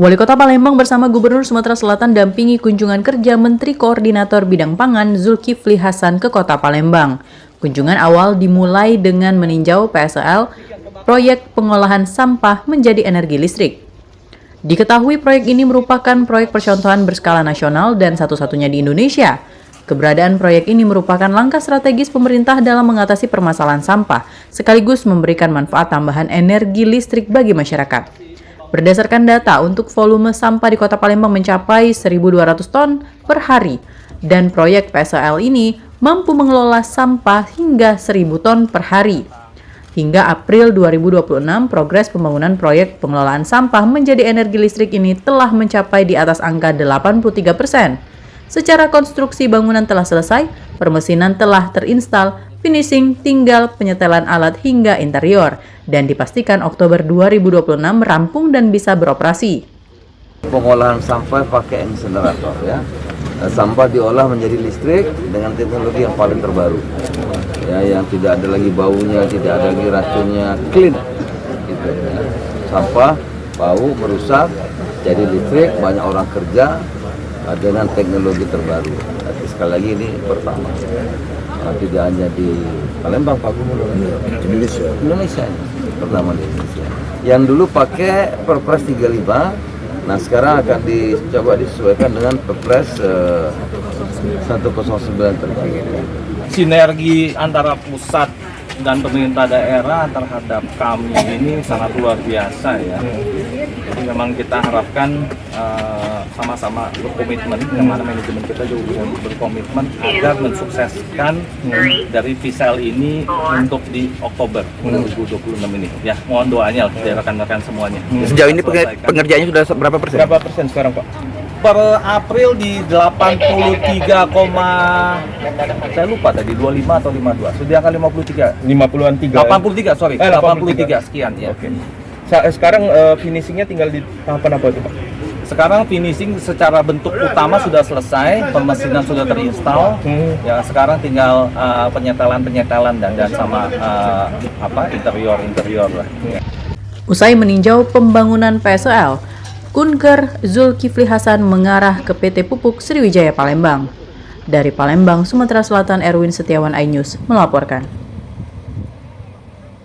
Wali Kota Palembang bersama Gubernur Sumatera Selatan dampingi kunjungan kerja Menteri Koordinator Bidang Pangan Zulkifli Hasan ke Kota Palembang. Kunjungan awal dimulai dengan meninjau PSEL, proyek pengolahan sampah menjadi energi listrik. Diketahui proyek ini merupakan proyek percontohan berskala nasional dan satu-satunya di Indonesia. Keberadaan proyek ini merupakan langkah strategis pemerintah dalam mengatasi permasalahan sampah, sekaligus memberikan manfaat tambahan energi listrik bagi masyarakat. Berdasarkan data, untuk volume sampah di Kota Palembang mencapai 1.200 ton per hari, dan proyek PSEL ini mampu mengelola sampah hingga 1.000 ton per hari. Hingga April 2026, progres pembangunan proyek pengelolaan sampah menjadi energi listrik ini telah mencapai di atas angka 83%. Secara konstruksi bangunan telah selesai, permesinan telah terinstal, finishing tinggal penyetelan alat hingga interior, dan dipastikan Oktober 2026 rampung dan bisa beroperasi. Pengolahan sampah pakai insinerator ya. Sampah diolah menjadi listrik dengan teknologi yang paling terbaru. Ya, yang tidak ada lagi baunya, tidak ada lagi racunnya, clean. Gitu, ya. Sampah, bau, merusak, jadi listrik, banyak orang kerja dengan teknologi terbaru. Tapi sekali lagi ini pertama. Tidak hanya di Palembang, Pak Gubernur, Indonesia pertama di Indonesia. Yang dulu pakai Perpres 35, nah sekarang akan dicoba disesuaikan dengan Perpres 109 terkini. Sinergi antara pusat dan pemerintah daerah terhadap kami ini sangat luar biasa ya. Jadi memang kita harapkan sama-sama berkomitmen, yang mana manajemen kita juga berkomitmen agar mensukseskan dari PSEL ini untuk di Oktober 2026 ini. Ya, mohon doanya dari rekan-rekan semuanya. Sejauh ini pengerjaannya sudah berapa persen? Berapa persen sekarang, Pak? Per April di 83, saya lupa tadi 25 atau 52. Sudah angka 53. 50-an 83, sorry. 83 sekian ya. Oke. Sekarang finishingnya tinggal di tahapan apa itu, Pak? Sekarang finishing secara bentuk utama sudah selesai, permesinan sudah terinstal. Ya, sekarang tinggal penyetelan dan sama interior lah. Usai meninjau pembangunan PSEL, Kunker Zulkifli Hasan mengarah ke PT Pupuk Sriwijaya Palembang. Dari Palembang, Sumatera Selatan, Erwin Setiawan, iNews melaporkan.